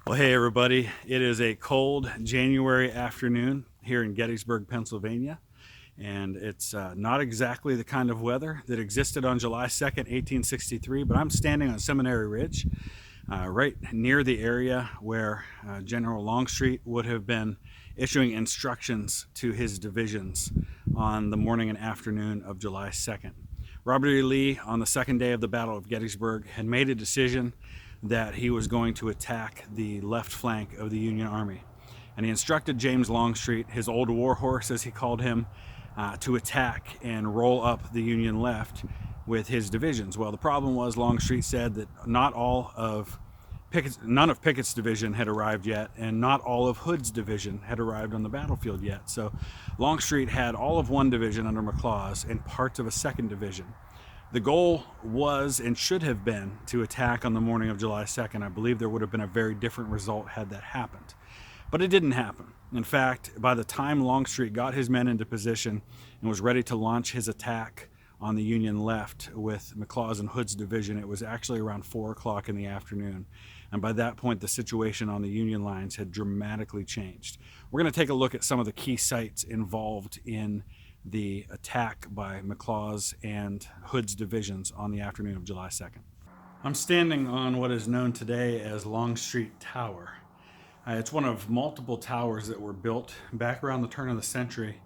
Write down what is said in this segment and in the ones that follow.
Well, hey everybody, it is a cold January afternoon here in Gettysburg, Pennsylvania, and it's not exactly the kind of weather that existed on July 2nd, 1863, but I'm standing on Seminary Ridge, right near the area where General Longstreet would have been issuing instructions to his divisions on the morning and afternoon of July 2nd. Robert E. Lee, on the second day of the Battle of Gettysburg, had made a decision that he was going to attack the left flank of the Union Army. And he instructed James Longstreet, his old war horse as he called him, to attack and roll up the Union left with his divisions. Well, the problem was Longstreet said that none of Pickett's division had arrived yet, and not all of Hood's division had arrived on the battlefield yet. So Longstreet had all of one division under McLaws and parts of a second division. The goal was and should have been to attack on the morning of July 2nd. I believe there would have been a very different result had that happened. But it didn't happen. In fact, by the time Longstreet got his men into position and was ready to launch his attack on the Union left with McLaws and Hood's division, it was actually around 4 o'clock in the afternoon. And by that point, the situation on the Union lines had dramatically changed. We're going to take a look at some of the key sites involved in the attack by McLaws and Hood's divisions on the afternoon of July 2nd. I'm standing on what is known today as Longstreet Tower. It's one of multiple towers that were built back around the turn of the century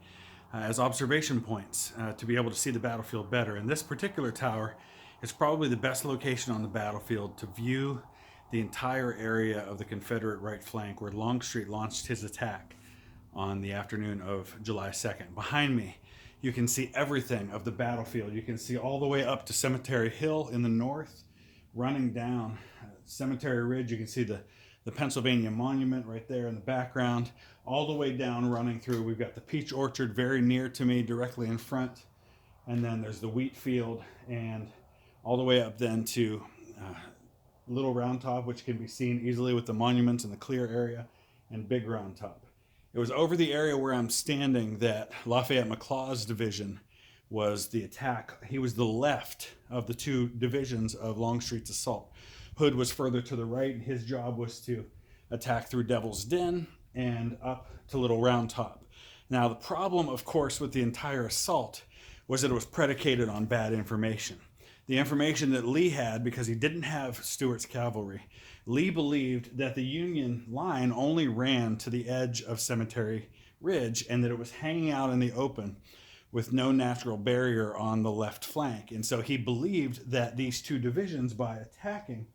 as observation points to be able to see the battlefield better. And this particular tower is probably the best location on the battlefield to view the entire area of the Confederate right flank where Longstreet launched his attack on the afternoon of July 2nd. Behind me, you can see everything of the battlefield. You can see all the way up to Cemetery Hill in the north, running down Cemetery Ridge. You can see the Pennsylvania Monument right there in the background, all the way down running through. We've got the Peach Orchard very near to me, directly in front. And then there's the Wheatfield, and all the way up then to Little Round Top, which can be seen easily with the monuments in the clear area, and Big Round Top. It was over the area where I'm standing that Lafayette McLaws' division was the attack. He was the left of the two divisions of Longstreet's assault. Hood was further to the right, and his job was to attack through Devil's Den and up to Little Round Top. Now, the problem, of course, with the entire assault was that it was predicated on bad information. The information that Lee had, because he didn't have Stuart's cavalry, Lee believed that the Union line only ran to the edge of Cemetery Ridge and that it was hanging out in the open with no natural barrier on the left flank. And so he believed that these two divisions, by attacking,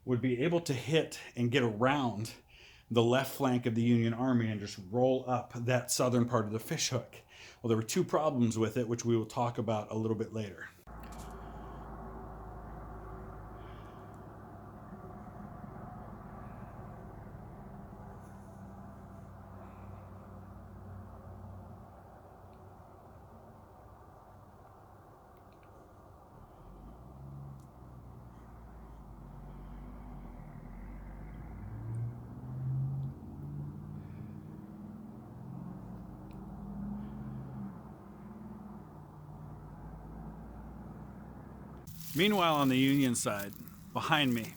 would be able to hit and get around the left flank of the Union Army and just roll up that southern part of the fishhook. Well, there were two problems with it, which we will talk about a little bit later. Meanwhile, on the Union side, behind me,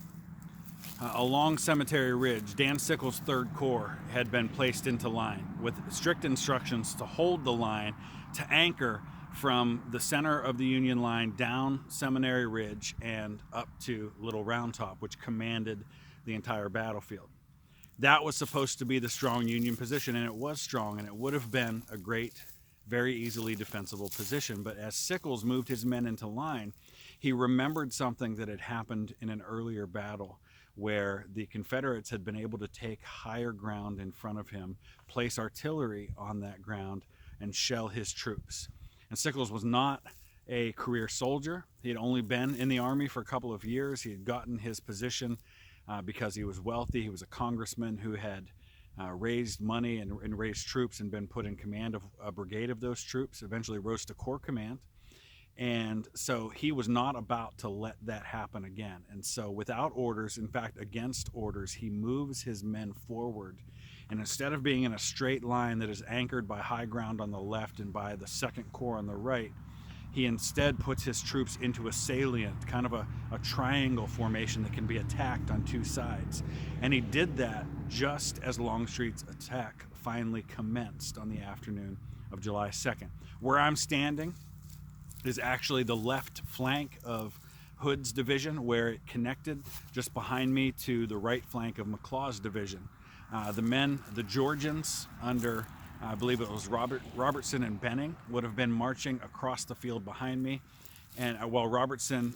along Cemetery Ridge, Dan Sickles' Third Corps had been placed into line with strict instructions to hold the line, to anchor from the center of the Union line down Seminary Ridge and up to Little Round Top, which commanded the entire battlefield. That was supposed to be the strong Union position, and it was strong, and it would have been a great, very easily defensible position. But as Sickles moved his men into line, he remembered something that had happened in an earlier battle where the Confederates had been able to take higher ground in front of him, place artillery on that ground, and shell his troops. And Sickles was not a career soldier. He had only been in the Army for a couple of years. He had gotten his position because he was wealthy. He was a congressman who had raised money and raised troops and been put in command of a brigade of those troops, eventually rose to corps command. And so he was not about to let that happen again. And so without orders, in fact, against orders, he moves his men forward. And instead of being in a straight line that is anchored by high ground on the left and by the Second Corps on the right, He instead puts his troops into a salient, kind of a triangle formation that can be attacked on two sides. And he did that just as Longstreet's attack finally commenced on the afternoon of July 2nd. Where I'm standing is actually the left flank of Hood's division, where it connected just behind me to the right flank of McLaws' division. The Georgians under, I believe it was Robertson and Benning, would have been marching across the field behind me. And while Robertson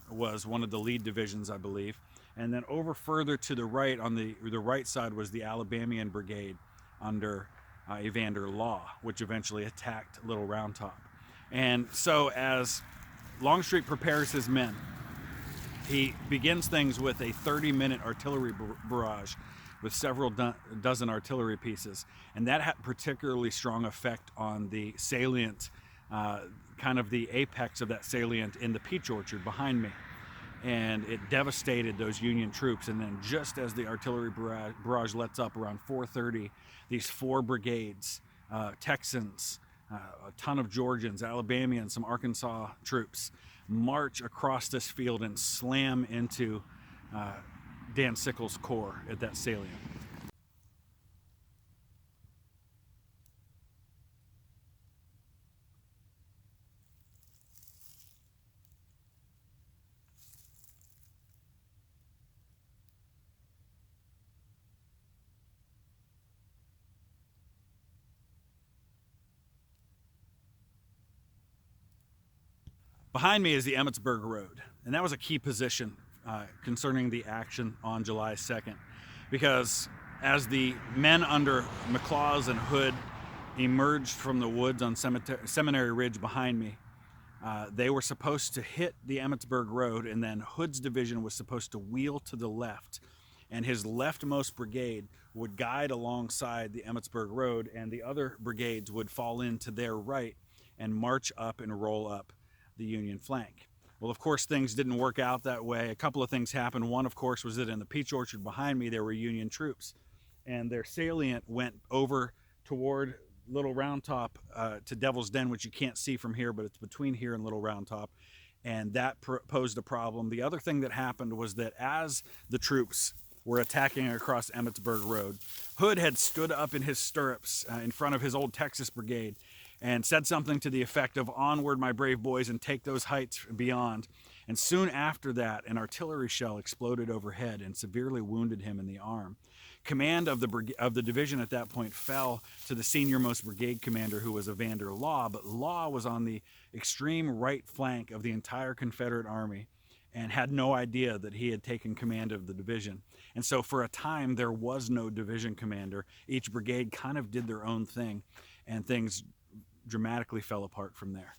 was one of the lead divisions, I believe. And then over further to the right, on the right side, was the Alabamian Brigade under Evander Law, which eventually attacked Little Round Top. And so as Longstreet prepares his men, he begins things with a 30-minute artillery barrage with several dozen artillery pieces. And that had particularly strong effect on the salient, kind of the apex of that salient in the peach orchard behind me. And it devastated those Union troops. And then just as the artillery barrage lets up around 4:30, these four brigades, Texans, a ton of Georgians, Alabamians, some Arkansas troops, march across this field and slam into Dan Sickles' corps at that salient. Behind me is the Emmetsburg Road, and that was a key position concerning the action on July 2nd, because as the men under McLaws and Hood emerged from the woods on Seminary Ridge behind me, they were supposed to hit the Emmetsburg Road, and then Hood's division was supposed to wheel to the left, and his leftmost brigade would guide alongside the Emmetsburg Road, and the other brigades would fall in to their right and march up and roll up the Union flank. Well, of course, things didn't work out that way. A couple of things happened. One, of course, was that in the peach orchard behind me, there were Union troops, and their salient went over toward Little Round Top to Devil's Den, which you can't see from here, but it's between here and Little Round Top, and that posed a problem. The other thing that happened was that as the troops were attacking across Emmetsburg Road, Hood had stood up in his stirrups in front of his old Texas brigade and said something to the effect of "Onward, my brave boys, and take those heights beyond." And soon after that, an artillery shell exploded overhead and severely wounded him in the arm. Command of the division at that point fell to the senior-most brigade commander, who was Evander Law, but Law was on the extreme right flank of the entire Confederate army and had no idea that he had taken command of the division. And so for a time, there was no division commander. Each brigade kind of did their own thing, and things dramatically fell apart from there.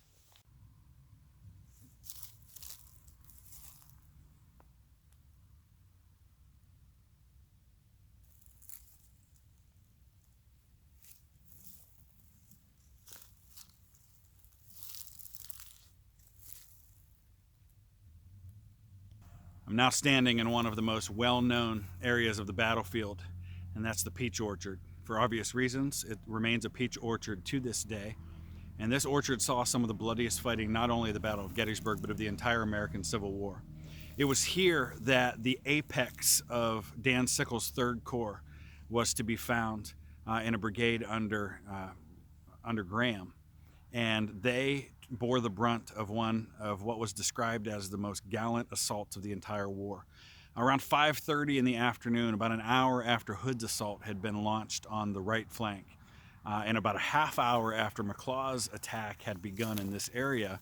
I'm now standing in one of the most well-known areas of the battlefield, and that's the peach orchard. For obvious reasons, it remains a peach orchard to this day. And this orchard saw some of the bloodiest fighting, not only of the Battle of Gettysburg, but of the entire American Civil War. It was here that the apex of Dan Sickles' Third Corps was to be found in a brigade under Graham. And they bore the brunt of one of what was described as the most gallant assaults of the entire war. Around 5:30 in the afternoon, about an hour after Hood's assault had been launched on the right flank, and about a half hour after McLaws' attack had begun in this area,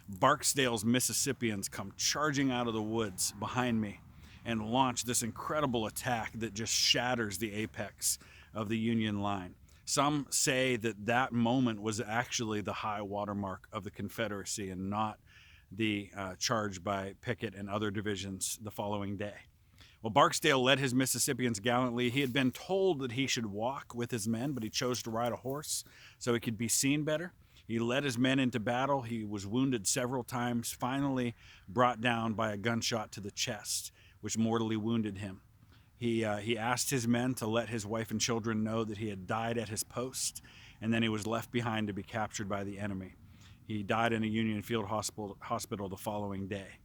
Barksdale's Mississippians come charging out of the woods behind me and launch this incredible attack that just shatters the apex of the Union line. Some say that that moment was actually the high watermark of the Confederacy and not the charge by Pickett and other divisions the following day. Well, Barksdale led his Mississippians gallantly. He had been told that he should walk with his men, but he chose to ride a horse so he could be seen better. He led his men into battle. He was wounded several times, finally brought down by a gunshot to the chest, which mortally wounded him. He asked his men to let his wife and children know that he had died at his post, and then he was left behind to be captured by the enemy. He died in a Union Field hospital the following day.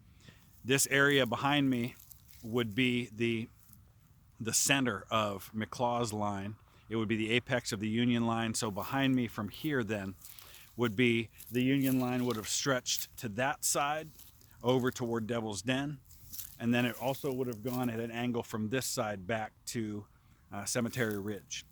This area behind me would be the center of McLaws line. It would be the apex of the Union line. So behind me from here then would be the Union line would have stretched to that side over toward Devil's Den. And then it also would have gone at an angle from this side back to Cemetery Ridge.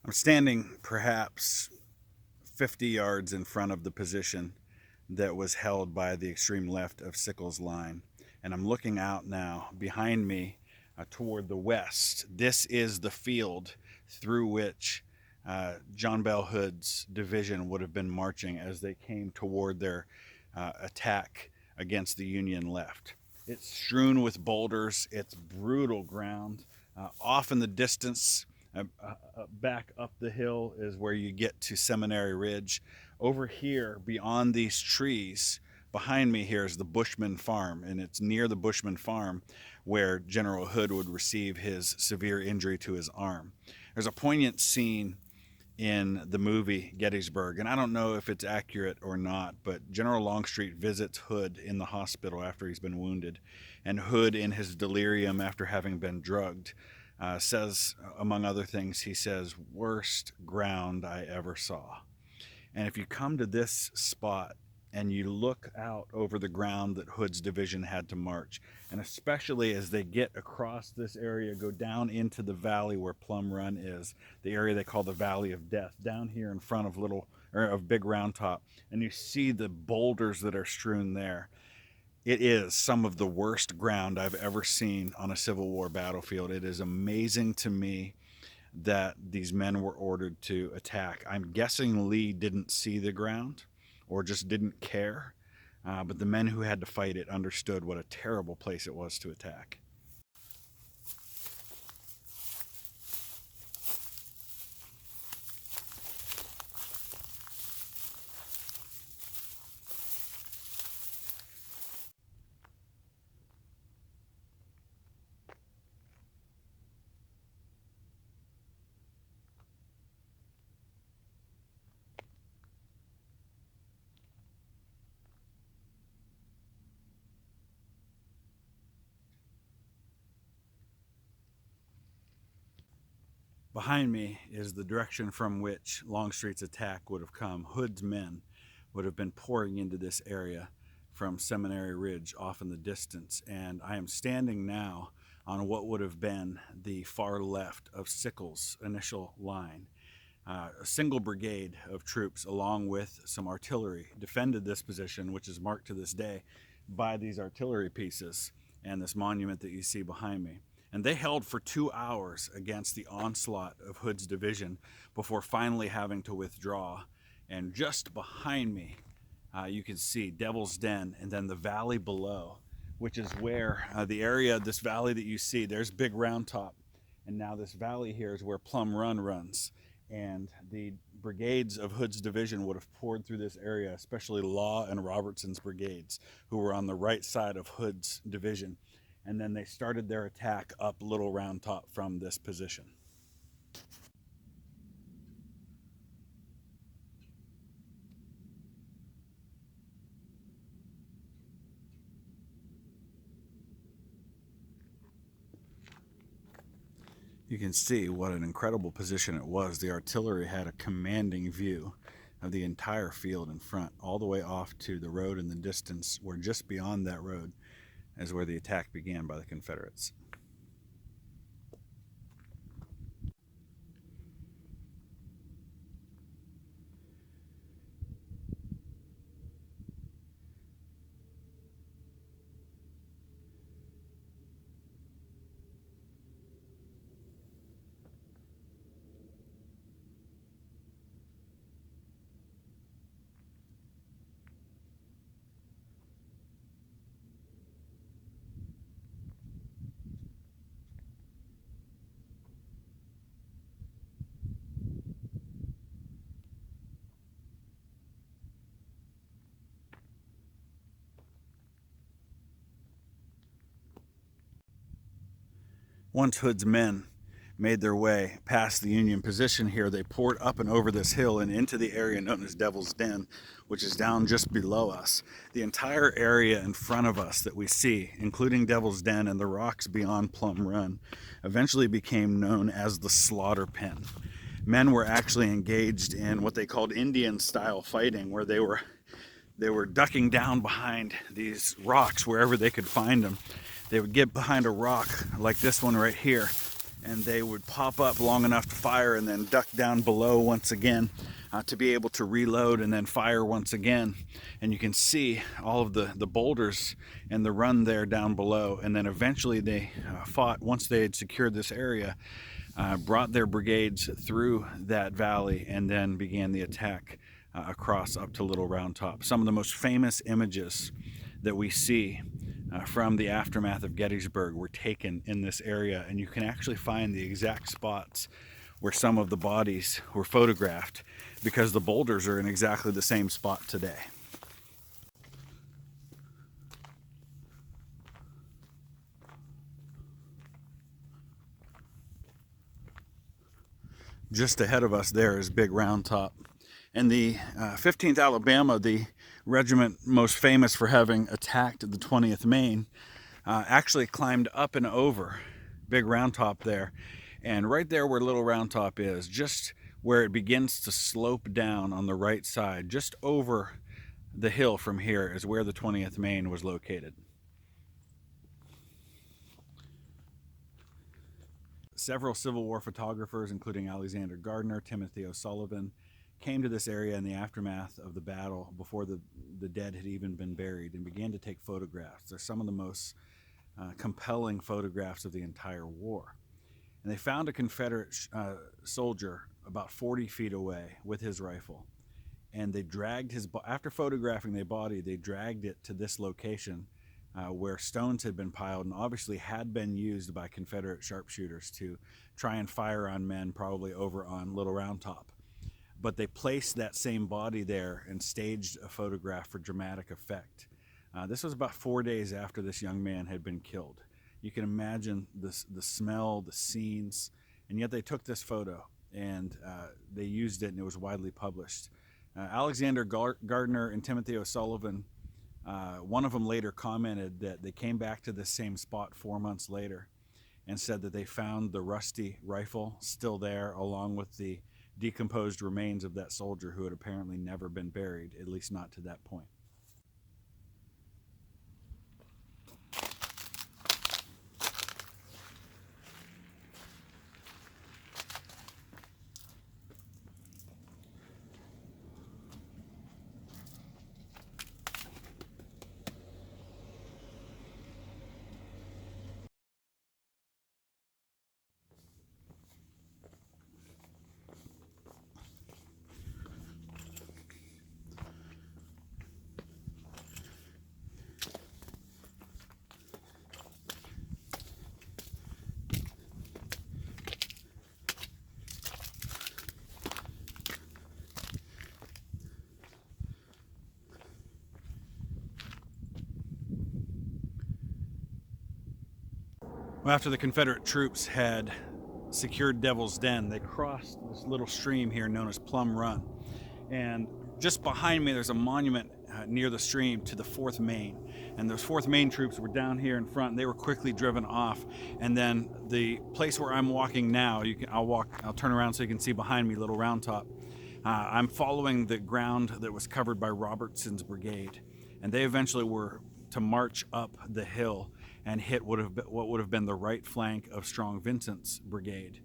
I'm standing perhaps 50 yards in front of the position that was held by the extreme left of Sickles' line. And I'm looking out now behind me toward the west. This is the field through which John Bell Hood's division would have been marching as they came toward their attack against the Union left. It's strewn with boulders. It's brutal ground. Off in the distance, back up the hill is where you get to Seminary Ridge. Over here, beyond these trees, behind me here is the Bushman Farm, and it's near the Bushman Farm where General Hood would receive his severe injury to his arm. There's a poignant scene in the movie Gettysburg, and I don't know if it's accurate or not, but General Longstreet visits Hood in the hospital after he's been wounded, and Hood, in his delirium after having been drugged, says, among other things, he says, "Worst ground I ever saw." And if you come to this spot and you look out over the ground that Hood's division had to march, and especially as they get across this area, go down into the valley where Plum Run is, the area they call the Valley of Death, down here in front of Big Round Top, and you see the boulders that are strewn there. It is some of the worst ground I've ever seen on a Civil War battlefield. It is amazing to me that these men were ordered to attack. I'm guessing Lee didn't see the ground or just didn't care, but the men who had to fight it understood what a terrible place it was to attack. Behind me is the direction from which Longstreet's attack would have come. Hood's men would have been pouring into this area from Seminary Ridge off in the distance, and I am standing now on what would have been the far left of Sickles' initial line. A single brigade of troops, along with some artillery, defended this position, which is marked to this day by these artillery pieces and this monument that you see behind me. And they held for 2 hours against the onslaught of Hood's division before finally having to withdraw. And just behind me, you can see Devil's Den, and then the valley below, which is where the area, this valley that you see, there's Big Round Top. And now this valley here is where Plum Run runs. And the brigades of Hood's division would have poured through this area, especially Law and Robertson's brigades, who were on the right side of Hood's division. And then they started their attack up Little Round Top from this position. You can see what an incredible position it was. The artillery had a commanding view of the entire field in front, all the way off to the road in the distance, where just beyond that road is where the attack began by the Confederates. Once Hood's men made their way past the Union position here, they poured up and over this hill and into the area known as Devil's Den, which is down just below us. The entire area in front of us that we see, including Devil's Den and the rocks beyond Plum Run, eventually became known as the Slaughter Pen. Men were actually engaged in what they called Indian-style fighting, where they were ducking down behind these rocks wherever they could find them. They would get behind a rock like this one right here, and they would pop up long enough to fire and then duck down below once again to be able to reload and then fire once again. And you can see all of the boulders and the run there down below. And then eventually they fought, once they had secured this area, brought their brigades through that valley and then began the attack across up to Little Round Top. Some of the most famous images that we see from the aftermath of Gettysburg were taken in this area, and you can actually find the exact spots where some of the bodies were photographed, because the boulders are in exactly the same spot today. Just ahead of us there is Big Round Top. And the 15th Alabama, the regiment most famous for having attacked the 20th Maine, actually climbed up and over Big Round Top there. And right there where Little Round Top is, just where it begins to slope down on the right side, just over the hill from here, is where the 20th Maine was located. Several Civil War photographers, including Alexander Gardner, Timothy O'Sullivan, came to this area in the aftermath of the battle before the dead had even been buried and began to take photographs. They're some of the most compelling photographs of the entire war. And they found a Confederate soldier about 40 feet away with his rifle. And they dragged after photographing the body, they dragged it to this location where stones had been piled and obviously had been used by Confederate sharpshooters to try and fire on men, probably over on Little Round Top. But they placed that same body there and staged a photograph for dramatic effect. This was about 4 days after this young man had been killed. You can imagine the smell, the scenes, and yet they took this photo and they used it, and it was widely published. Alexander Gardner and Timothy O'Sullivan, one of them later commented that they came back to this same spot 4 months later and said that they found the rusty rifle still there, along with the decomposed remains of that soldier who had apparently never been buried, at least not to that point. Well, after the Confederate troops had secured Devil's Den, they crossed this little stream here known as Plum Run. And just behind me, there's a monument near the stream to the 4th Maine. And those 4th Maine troops were down here in front, and they were quickly driven off. And then the place where I'm walking now, I'll turn around so you can see behind me Little Round Top. I'm following the ground that was covered by Robertson's brigade. And they eventually were to march up the hill and hit what would have been the right flank of Strong Vincent's brigade,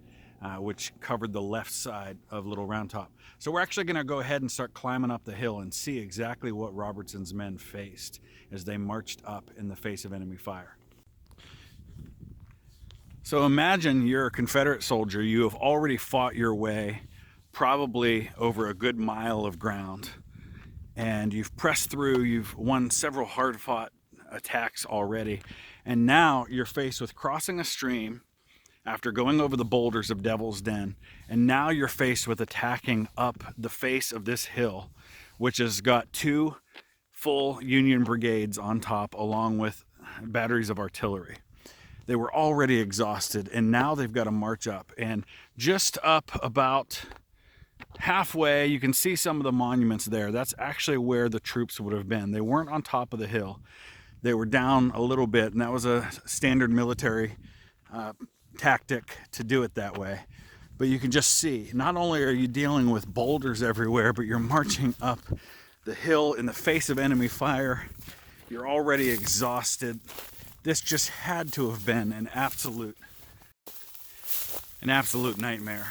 which covered the left side of Little Round Top. So we're actually going to go ahead and start climbing up the hill and see exactly what Robertson's men faced as they marched up in the face of enemy fire. So imagine you're a Confederate soldier. You have already fought your way probably over a good mile of ground, and you've pressed through. You've won several hard-fought attacks already, and now you're faced with crossing a stream after going over the boulders of Devil's Den, and now you're faced with attacking up the face of this hill, which has got 2 full Union brigades on top, along with batteries of artillery. They were already exhausted, and now they've got to march up. And just up about halfway, you can see some of the monuments there. That's actually where the troops would have been. They weren't on top of the hill. They were down a little bit, and that was a standard military tactic to do it that way. But you can just see, not only are you dealing with boulders everywhere, but you're marching up the hill in the face of enemy fire. You're already exhausted. This just had to have been an absolute nightmare.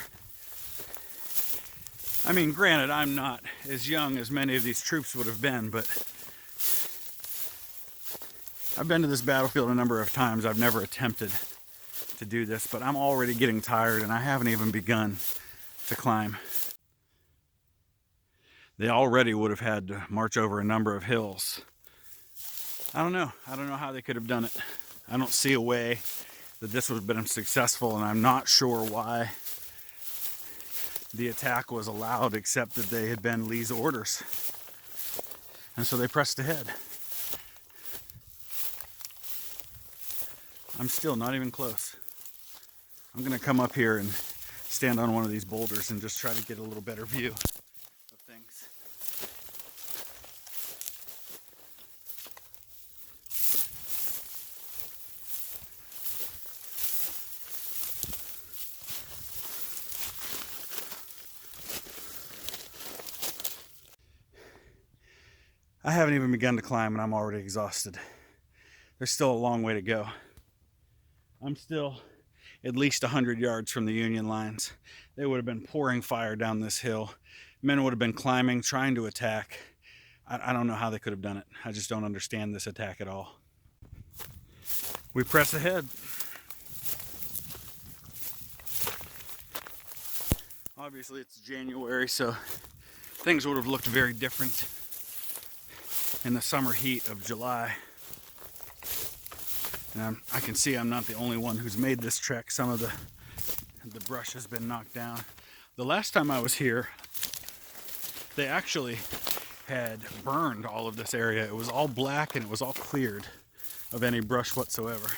I mean, granted, I'm not as young as many of these troops would have been, but I've been to this battlefield a number of times. I've never attempted to do this, but I'm already getting tired, and I haven't even begun to climb. They already would have had to march over a number of hills. I don't know how they could have done it. I don't see a way that this would have been successful, and I'm not sure why the attack was allowed, except that they had been Lee's orders. And so they pressed ahead. I'm still not even close. I'm gonna come up here and stand on one of these boulders and just try to get a little better view of things. I haven't even begun to climb, and I'm already exhausted. There's still a long way to go. I'm still at least 100 yards from the Union lines. They would have been pouring fire down this hill. Men would have been climbing, trying to attack. I don't know how they could have done it. I just don't understand this attack at all. We press ahead. Obviously it's January, so things would have looked very different in the summer heat of July. And I can see I'm not the only one who's made this trek. Some of the brush has been knocked down. The last time I was here, they actually had burned all of this area. It was all black and it was all cleared of any brush whatsoever.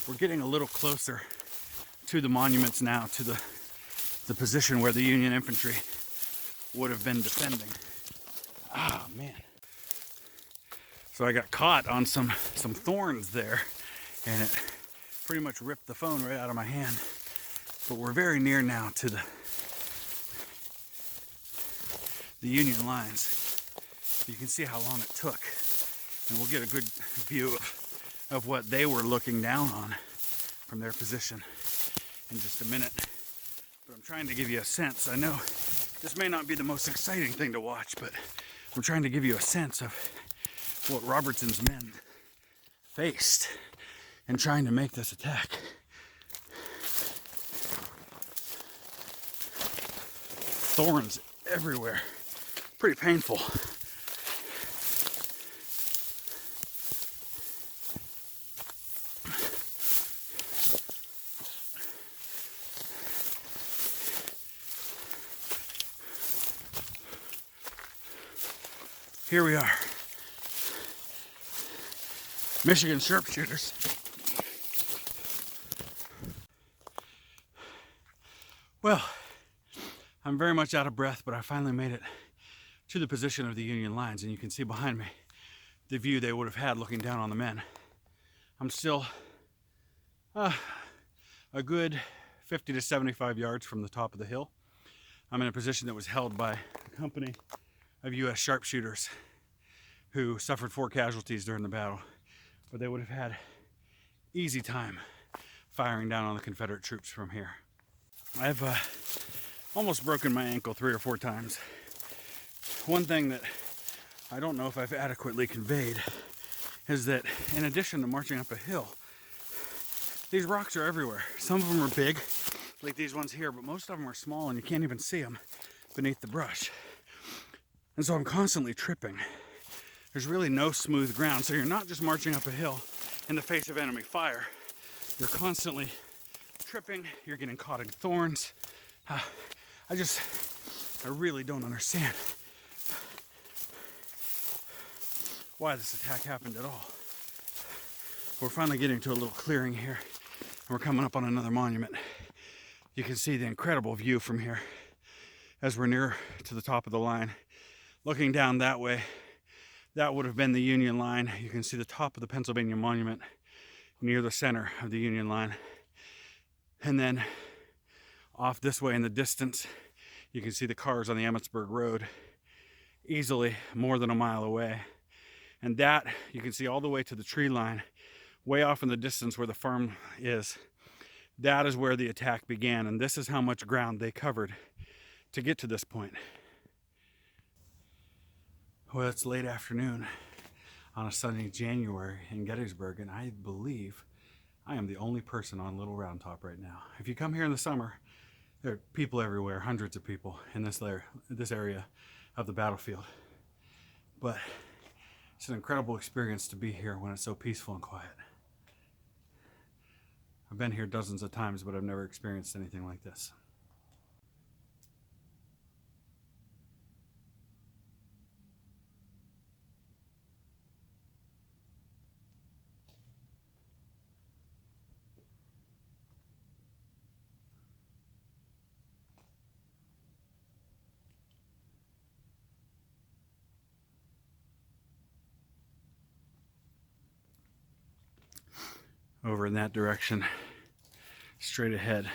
We're getting a little closer to the monuments now, to the position where the Union infantry would have been defending. Ah, man. So I got caught on some thorns there, and it pretty much ripped the phone right out of my hand. But we're very near now to the Union lines. You can see how long it took, and we'll get a good view of what they were looking down on from their position in just a minute. But I'm trying to give you a sense. I know this may not be the most exciting thing to watch, but I'm trying to give you a sense of what Robertson's men faced in trying to make this attack. Thorns everywhere. Pretty painful. Here we are. Michigan sharpshooters. Well, I'm very much out of breath, but I finally made it to the position of the Union lines, and you can see behind me the view they would have had looking down on the men. I'm still a good 50 to 75 yards from the top of the hill. I'm in a position that was held by a company of U.S. sharpshooters who suffered 4 casualties during the battle, but they would have had easy time firing down on the Confederate troops from here. I've almost broken my ankle 3 or 4 times. One thing that I don't know if I've adequately conveyed is that in addition to marching up a hill, these rocks are everywhere. Some of them are big, like these ones here, but most of them are small and you can't even see them beneath the brush. And so I'm constantly tripping. There's really no smooth ground, so you're not just marching up a hill in the face of enemy fire. You're constantly tripping, you're getting caught in thorns. I really don't understand why this attack happened at all. We're finally getting to a little clearing here. We're coming up on another monument. You can see the incredible view from here as we're near to the top of the line. Looking down that way, that would have been the Union line. You can see the top of the Pennsylvania Monument near the center of the Union line. And then off this way in the distance, you can see the cars on the Emmetsburg Road, easily more than a mile away. And that, you can see all the way to the tree line, way off in the distance where the farm is. That is where the attack began, and this is how much ground they covered to get to this point. Well, it's late afternoon on a sunny January in Gettysburg, and I believe I am the only person on Little Round Top right now. If you come here in the summer, there are people everywhere, hundreds of people in this area of the battlefield. But it's an incredible experience to be here when it's so peaceful and quiet. I've been here dozens of times, but I've never experienced anything like this. Over in that direction, straight ahead,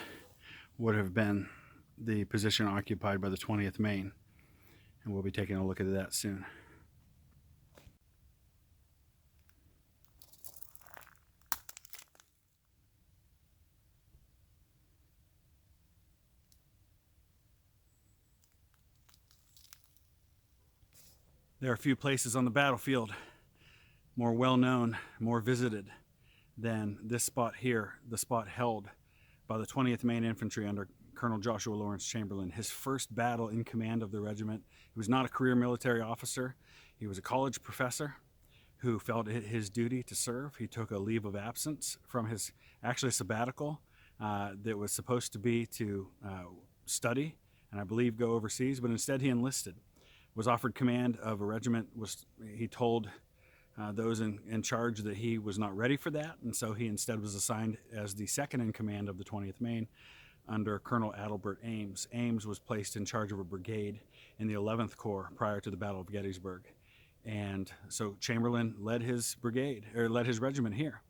would have been the position occupied by the 20th Maine, and we'll be taking a look at that soon. There are a few places on the battlefield more well-known, more visited than this spot here, the spot held by the 20th Maine Infantry under Colonel Joshua Lawrence Chamberlain. His first battle in command of the regiment. He was not a career military officer. He was a college professor who felt it his duty to serve. He took a leave of absence from his actually sabbatical that was supposed to be to study and I believe go overseas, but instead he enlisted, was offered command of a regiment. He told those in charge that he was not ready for that, and so he instead was assigned as the second in command of the 20th Maine under Colonel Adelbert Ames. Ames was placed in charge of a brigade in the 11th Corps prior to the Battle of Gettysburg, and so Chamberlain led his brigade, or led his regiment here,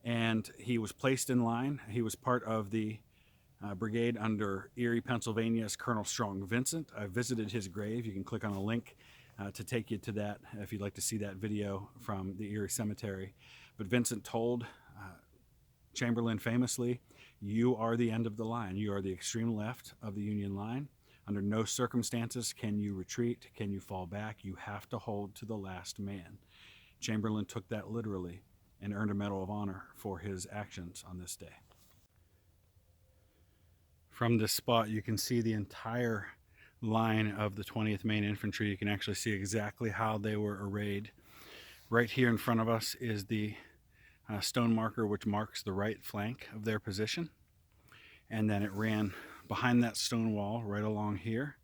and he was placed in line. He was part of the brigade under Erie, Pennsylvania's Colonel Strong Vincent. I visited his grave. You can click on a link to take you to that if you'd like to see that video from the Erie Cemetery. But Vincent told Chamberlain famously, "You are the end of the line. You are the extreme left of the Union line. Under no circumstances can you retreat, can you fall back. You have to hold to the last man." Chamberlain took that literally and earned a Medal of Honor for his actions on this day. From this spot, you can see the entire line of the 20th Maine Infantry. You can actually see exactly how they were arrayed. Right here in front of us is the stone marker which marks the right flank of their position, and then it ran behind that stone wall right along here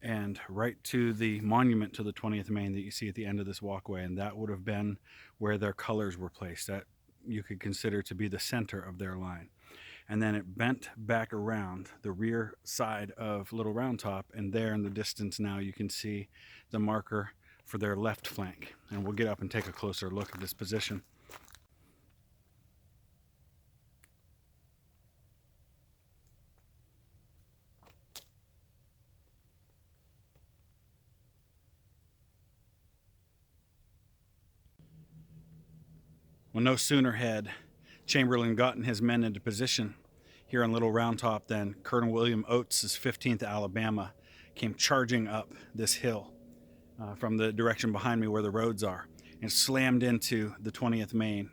and right to the monument to the 20th Maine that you see at the end of this walkway, and that would have been where their colors were placed. That you could consider to be the center of their line. And then it bent back around the rear side of Little Round Top, and there in the distance now you can see the marker for their left flank. And we'll get up and take a closer look at this position. Well, no sooner had Chamberlain gotten his men into position here on Little Round Top than Colonel William Oates' 15th Alabama came charging up this hill from the direction behind me where the roads are, and slammed into the 20th Maine.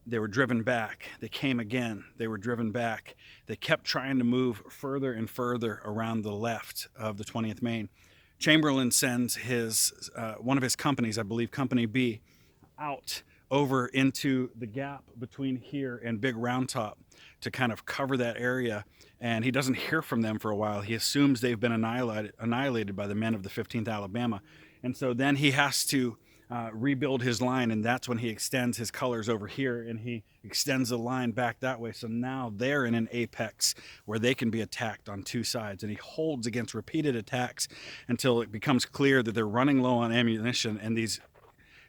They were driven back. They came again. They were driven back. They kept trying to move further and further around the left of the 20th Maine. Chamberlain sends his one of his companies, I believe Company B, out over into the gap between here and Big Round Top to kind of cover that area, and he doesn't hear from them for a while. He assumes they've been annihilated by the men of the 15th Alabama, and so then he has to rebuild his line, and that's when he extends his colors over here and he extends the line back that way. So now they're in an apex where they can be attacked on two sides, and he holds against repeated attacks until it becomes clear that they're running low on ammunition, and these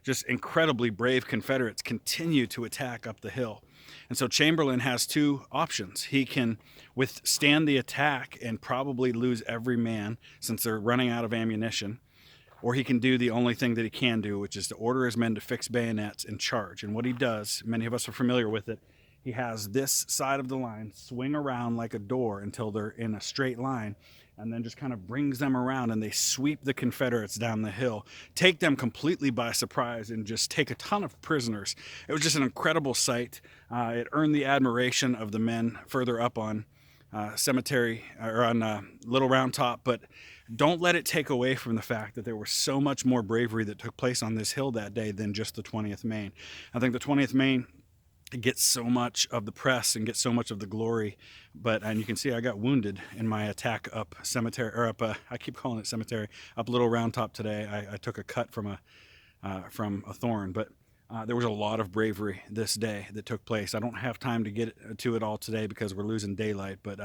just incredibly brave Confederates continue to attack up the hill. And so Chamberlain has two options. He can withstand the attack and probably lose every man since they're running out of ammunition, or he can do the only thing that he can do, which is to order his men to fix bayonets and charge. And what he does, many of us are familiar with it, he has this side of the line swing around like a door until they're in a straight line, and then just kind of brings them around, and they sweep the Confederates down the hill, take them completely by surprise, and just take a ton of prisoners. It was just an incredible sight. It earned the admiration of the men further up on Cemetery, or on Little Round Top, but don't let it take away from the fact that there was so much more bravery that took place on this hill that day than just the 20th Maine. I think the 20th Maine gets so much of the press and gets so much of the glory, and you can see I got wounded in my attack up Cemetery, or up I keep calling it Cemetery, up Little Round Top today. I took a cut from a thorn, but there was a lot of bravery this day that took place. I don't have time to get to it all today because we're losing daylight, but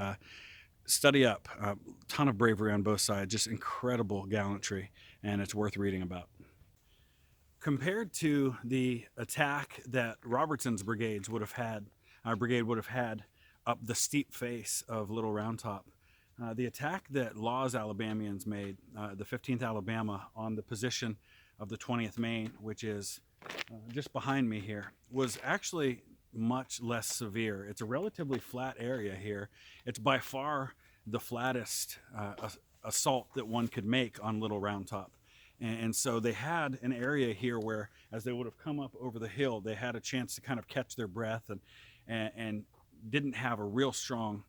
study up. A ton of bravery on both sides, just incredible gallantry, and it's worth reading about. Compared to the attack that Robertson's brigade would have had up the steep face of Little Round Top, the attack that Law's Alabamians made, the 15th Alabama, on the position of the 20th Maine, which is just behind me here, was actually much less severe. It's a relatively flat area here. It's by far the flattest assault that one could make on Little Round Top. And so they had an area here where, as they would have come up over the hill, they had a chance to kind of catch their breath and didn't have a real strong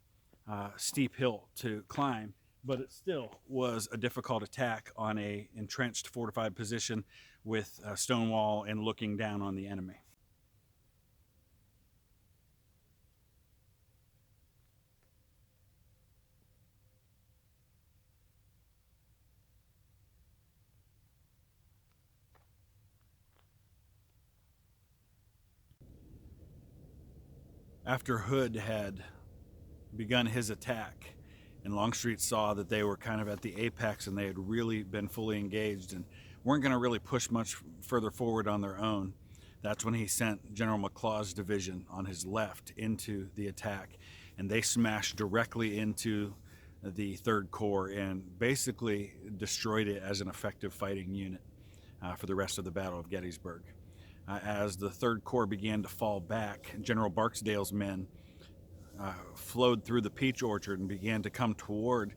steep hill to climb, but it still was a difficult attack on a entrenched fortified position with a stone wall and looking down on the enemy. After Hood had begun his attack and Longstreet saw that they were kind of at the apex and they had really been fully engaged and weren't going to really push much further forward on their own, that's when he sent General McLaws' division on his left into the attack, and they smashed directly into the Third Corps and basically destroyed it as an effective fighting unit for the rest of the Battle of Gettysburg. As the Third Corps began to fall back, General Barksdale's men flowed through the peach orchard and began to come toward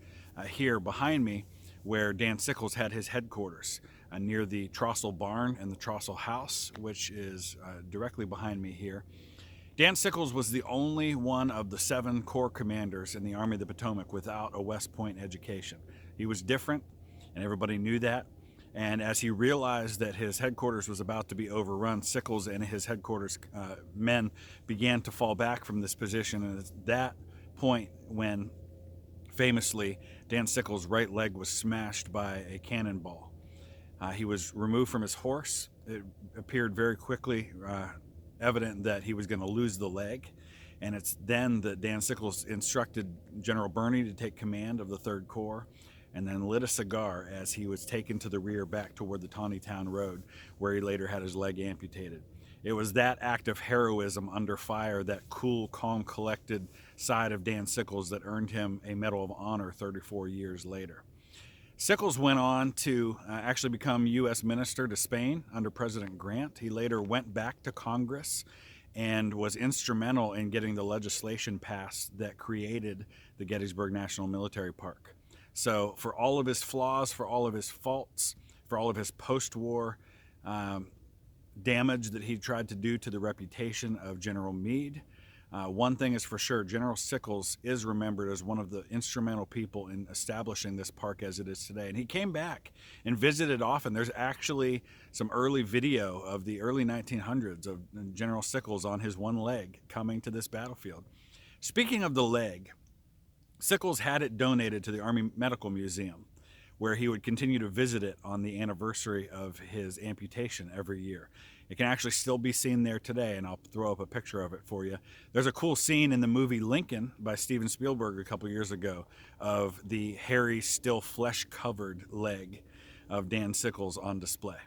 here behind me, where Dan Sickles had his headquarters, near the Trossel Barn and the Trossel House, which is directly behind me here. Dan Sickles was the only one of the 7 Corps commanders in the Army of the Potomac without a West Point education. He was different, and everybody knew that. And as he realized that his headquarters was about to be overrun, Sickles and his headquarters men began to fall back from this position. And it's that point when, famously, Dan Sickles' right leg was smashed by a cannonball. He was removed from his horse. It appeared very quickly evident that he was going to lose the leg. And it's then that Dan Sickles instructed General Birney to take command of the Third Corps, and then lit a cigar as he was taken to the rear back toward the Taneytown Road, where he later had his leg amputated. It was that act of heroism under fire, that cool, calm, collected side of Dan Sickles, that earned him a Medal of Honor 34 years later. Sickles went on to actually become U.S. Minister to Spain under President Grant. He later went back to Congress and was instrumental in getting the legislation passed that created the Gettysburg National Military Park. So for all of his flaws, for all of his faults, for all of his post-war damage that he tried to do to the reputation of General Meade, one thing is for sure: General Sickles is remembered as one of the instrumental people in establishing this park as it is today. And he came back and visited often. There's actually some early video of the early 1900s of General Sickles on his one leg coming to this battlefield. Speaking of the leg, Sickles had it donated to the Army Medical Museum, where he would continue to visit it on the anniversary of his amputation every year. It can actually still be seen there today, and I'll throw up a picture of it for you. There's a cool scene in the movie Lincoln by Steven Spielberg a couple years ago of the hairy, still flesh-covered leg of Dan Sickles on display.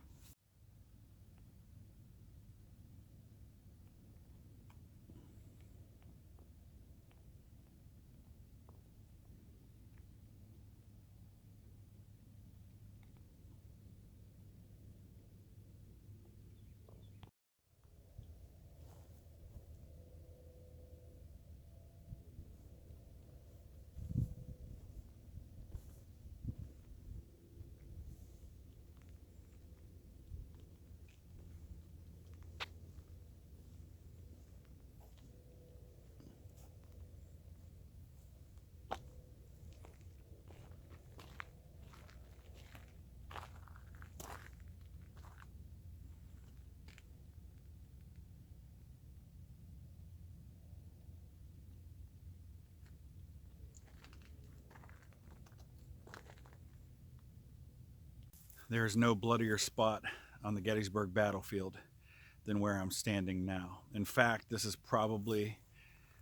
There is no bloodier spot on the Gettysburg battlefield than where I'm standing now. In fact, this is probably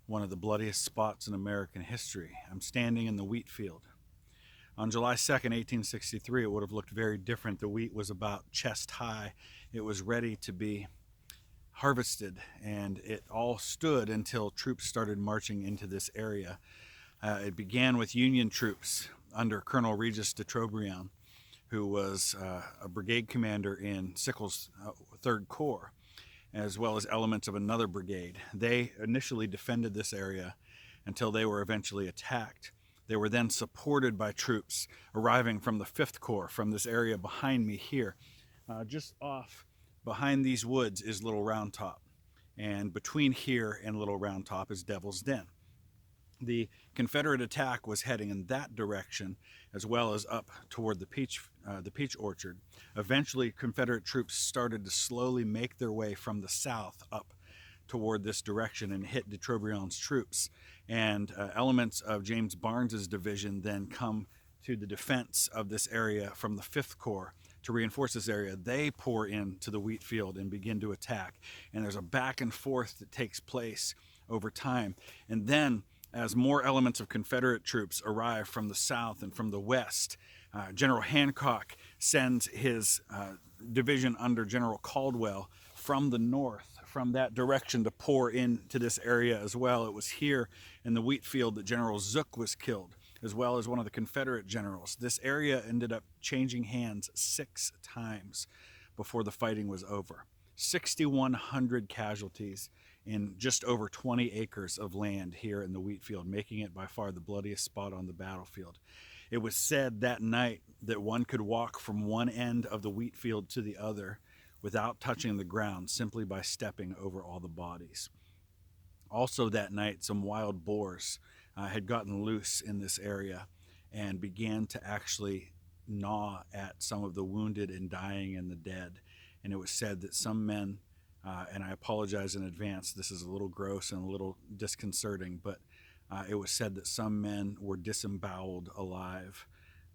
one of the bloodiest spots in American history. I'm standing in the Wheatfield. On July 2nd, 1863, it would have looked very different. The wheat was about chest high. It was ready to be harvested, and it all stood until troops started marching into this area. It began with Union troops under Colonel Regis de Trobriand, who was a brigade commander in Sickles' Third Corps, as well as elements of another brigade. They initially defended this area until they were eventually attacked. They were then supported by troops arriving from the Fifth Corps from this area behind me here. Just off behind these woods is Little Round Top, and between here and Little Round Top is Devil's Den. The Confederate attack was heading in that direction, as well as up toward the peach orchard. Eventually, Confederate troops started to slowly make their way from the south up toward this direction and hit de Trobriand's troops. And elements of James Barnes's division then come to the defense of this area from the Fifth Corps to reinforce this area. They pour into the Wheatfield and begin to attack. And there's a back and forth that takes place over time. And then, as more elements of Confederate troops arrive from the south and from the west, General Hancock sends his division under General Caldwell from the north, from that direction, to pour into this area as well. It was here in the Wheatfield that General Zook was killed, as well as one of the Confederate generals. This area ended up changing hands 6 times before the fighting was over. 6,100 casualties in just over 20 acres of land here in the Wheatfield, making it by far the bloodiest spot on the battlefield. It was said that night that one could walk from one end of the Wheatfield to the other without touching the ground, simply by stepping over all the bodies. Also that night, some wild boars had gotten loose in this area and began to actually gnaw at some of the wounded and dying and the dead. And it was said that some men, and I apologize in advance, this is a little gross and a little disconcerting, but it was said that some men were disemboweled alive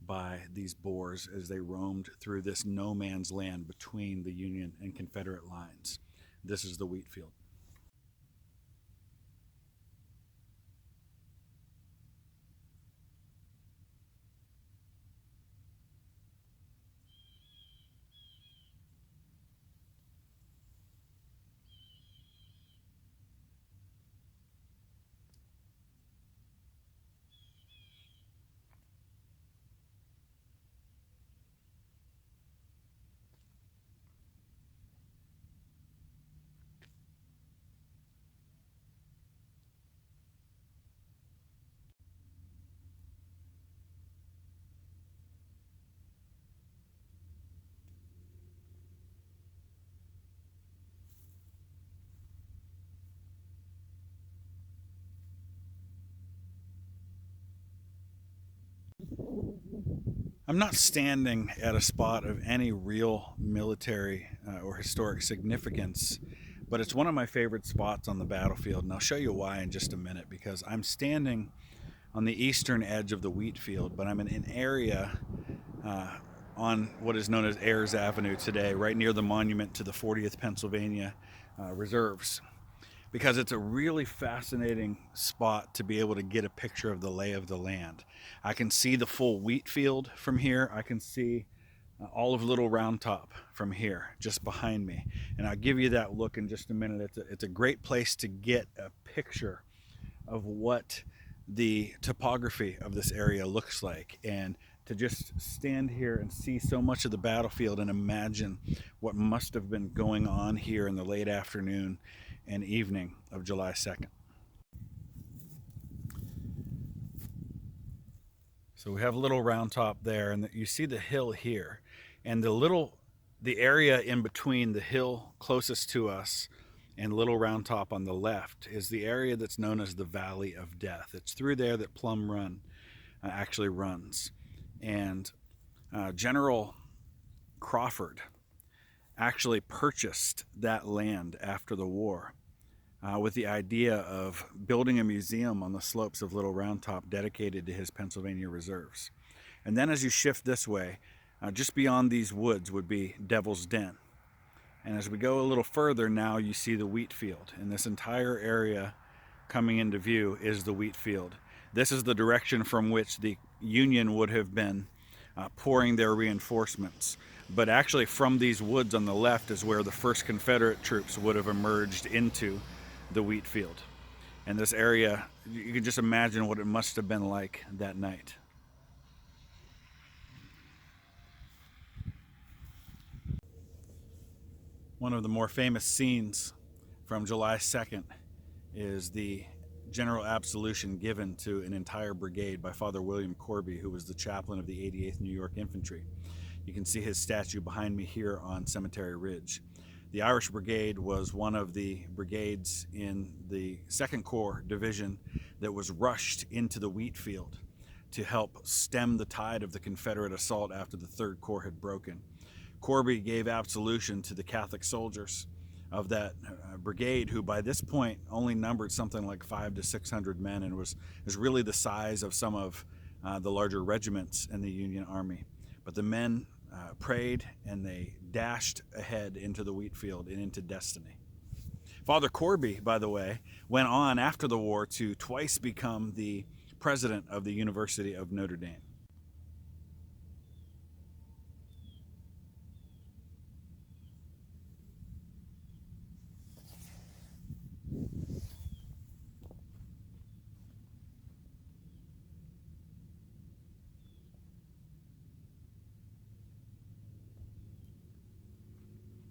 by these boars as they roamed through this no man's land between the Union and Confederate lines. This is the Wheatfield. I'm not standing at a spot of any real military or historic significance, but it's one of my favorite spots on the battlefield, and I'll show you why in just a minute, because I'm standing on the eastern edge of the Wheatfield, but I'm in an area on what is known as Ayers Avenue today, right near the monument to the 40th Pennsylvania Reserves, because it's a really fascinating spot to be able to get a picture of the lay of the land. I can see the full Wheatfield from here. I can see all of Little Round Top from here, just behind me. And I'll give you that look in just a minute. It's a great place to get a picture of what the topography of this area looks like, and to just stand here and see so much of the battlefield and imagine what must have been going on here in the late afternoon and evening of July 2nd. So we have Little Round Top there, and you see the hill here, and the area in between the hill closest to us and Little Round Top on the left is the area that's known as the Valley of Death. It's through there that Plum Run actually runs. And General Crawford actually purchased that land after the war with the idea of building a museum on the slopes of Little Round Top dedicated to his Pennsylvania reserves. And then as you shift this way, just beyond these woods would be Devil's Den. And as we go a little further now, you see the Wheatfield. And this entire area coming into view is the Wheatfield. This is the direction from which the Union would have been pouring their reinforcements. But actually from these woods on the left is where the first Confederate troops would have emerged into the Wheatfield. And this area, you can just imagine what it must have been like that night. One of the more famous scenes from July 2nd is the general absolution given to an entire brigade by Father William Corby, who was the chaplain of the 88th New York Infantry. You can see his statue behind me here on Cemetery Ridge. The Irish Brigade was one of the brigades in the Second Corps division that was rushed into the Wheatfield to help stem the tide of the Confederate assault after the Third Corps had broken. Corby gave absolution to the Catholic soldiers of that brigade, who by this point only numbered something like 500 to 600 men, and was really the size of some of the larger regiments in the Union Army. But the men prayed, and they dashed ahead into the Wheatfield and into destiny. Father Corby, by the way, went on after the war to twice become the president of the University of Notre Dame.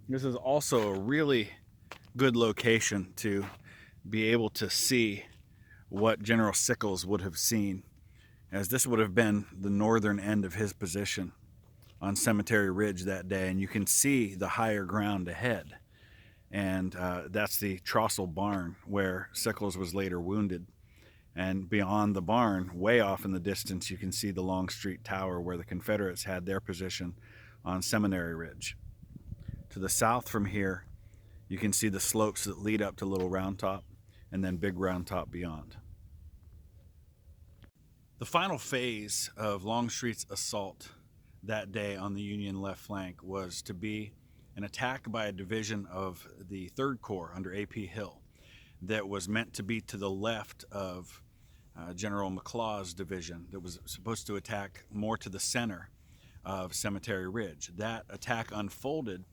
This is also a really good location to be able to see what General Sickles would have seen, as this would have been the northern end of his position on Cemetery Ridge that day. And you can see the higher ground ahead. And that's the Trossel Barn where Sickles was later wounded. And beyond the barn, way off in the distance, you can see the Longstreet Tower where the Confederates had their position on Seminary Ridge. To the south from here, you can see the slopes that lead up to Little Round Top, and then Big Round Top beyond. The final phase of Longstreet's assault that day on the Union left flank was to be an attack by a division of the Third Corps under A.P. Hill that was meant to be to the left of General McLaws' division that was supposed to attack more to the center of Cemetery Ridge. That attack unfolded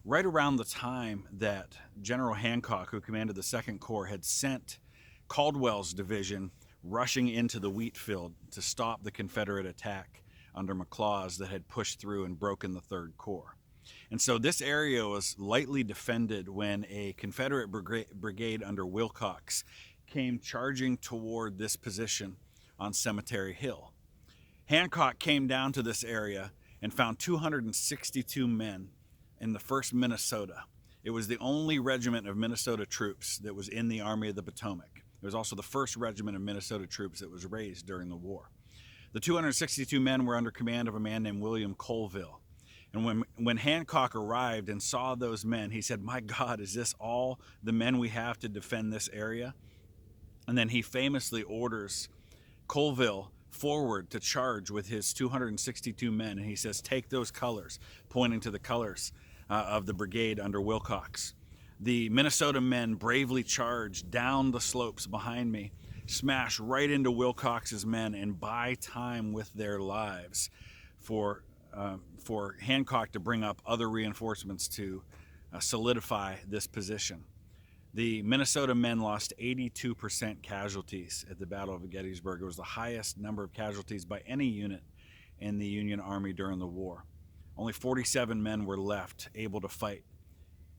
right around the time that General Hancock, who commanded the Second Corps, had sent Caldwell's division rushing into the Wheatfield to stop the Confederate attack under McLaws that had pushed through and broken the Third Corps. And so this area was lightly defended when a Confederate brigade under Wilcox came charging toward this position on Cemetery Hill. Hancock came down to this area and found 262 men in the 1st Minnesota. It was the only regiment of Minnesota troops that was in the Army of the Potomac. It was also the 1st regiment of Minnesota troops that was raised during the war. The 262 men were under command of a man named William Colville. And when Hancock arrived and saw those men, he said, "My God, is this all the men we have to defend this area?" And then he famously orders Colville forward to charge with his 262 men, and he says, "Take those colors," pointing to the colors of the brigade under Wilcox. The Minnesota men bravely charge down the slopes behind me, smash right into Wilcox's men, and buy time with their lives for Hancock to bring up other reinforcements to solidify this position. The Minnesota men lost 82% casualties at the Battle of Gettysburg. It was the highest number of casualties by any unit in the Union Army during the war. Only 47 men were left able to fight.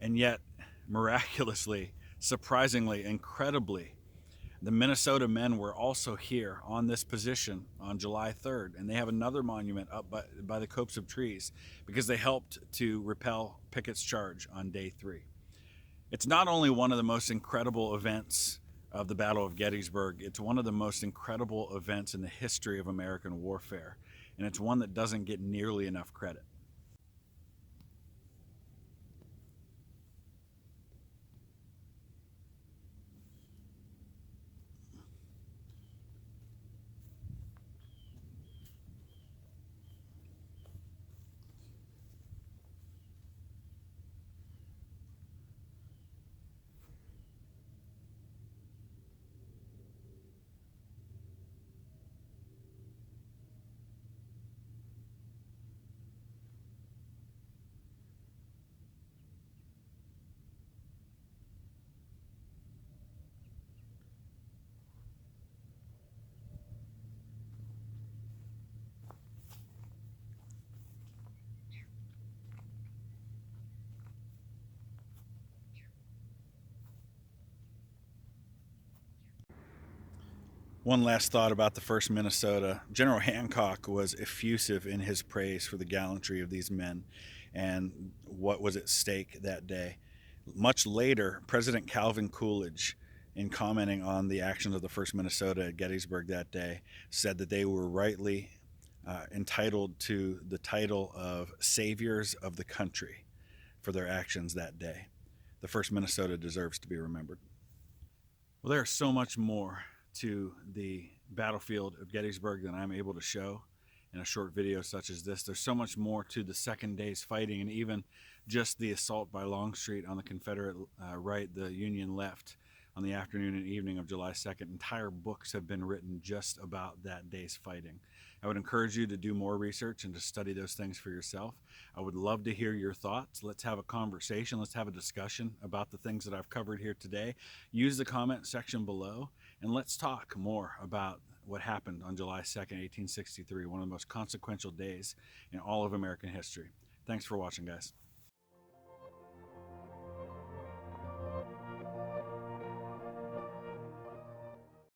And yet, miraculously, surprisingly, incredibly, the Minnesota men were also here on this position on July 3rd, and they have another monument up by the copse of trees because they helped to repel Pickett's charge on day 3. It's not only one of the most incredible events of the Battle of Gettysburg, it's one of the most incredible events in the history of American warfare, and it's one that doesn't get nearly enough credit. One last thought about the 1st Minnesota. General Hancock was effusive in his praise for the gallantry of these men and what was at stake that day. Much later, President Calvin Coolidge, in commenting on the actions of the 1st Minnesota at Gettysburg that day, said that they were rightly entitled to the title of saviors of the country for their actions that day. The 1st Minnesota deserves to be remembered. Well, there's so much more to the battlefield of Gettysburg than I'm able to show in a short video such as this. There's so much more to the second day's fighting, and even just the assault by Longstreet on the Confederate right, the Union left, on the afternoon and evening of July 2nd. Entire books have been written just about that day's fighting. I would encourage you to do more research and to study those things for yourself. I would love to hear your thoughts. Let's have a conversation. Let's have a discussion about the things that I've covered here today. Use the comment section below, and let's talk more about what happened on July 2nd, 1863, one of the most consequential days in all of American history. Thanks for watching, guys.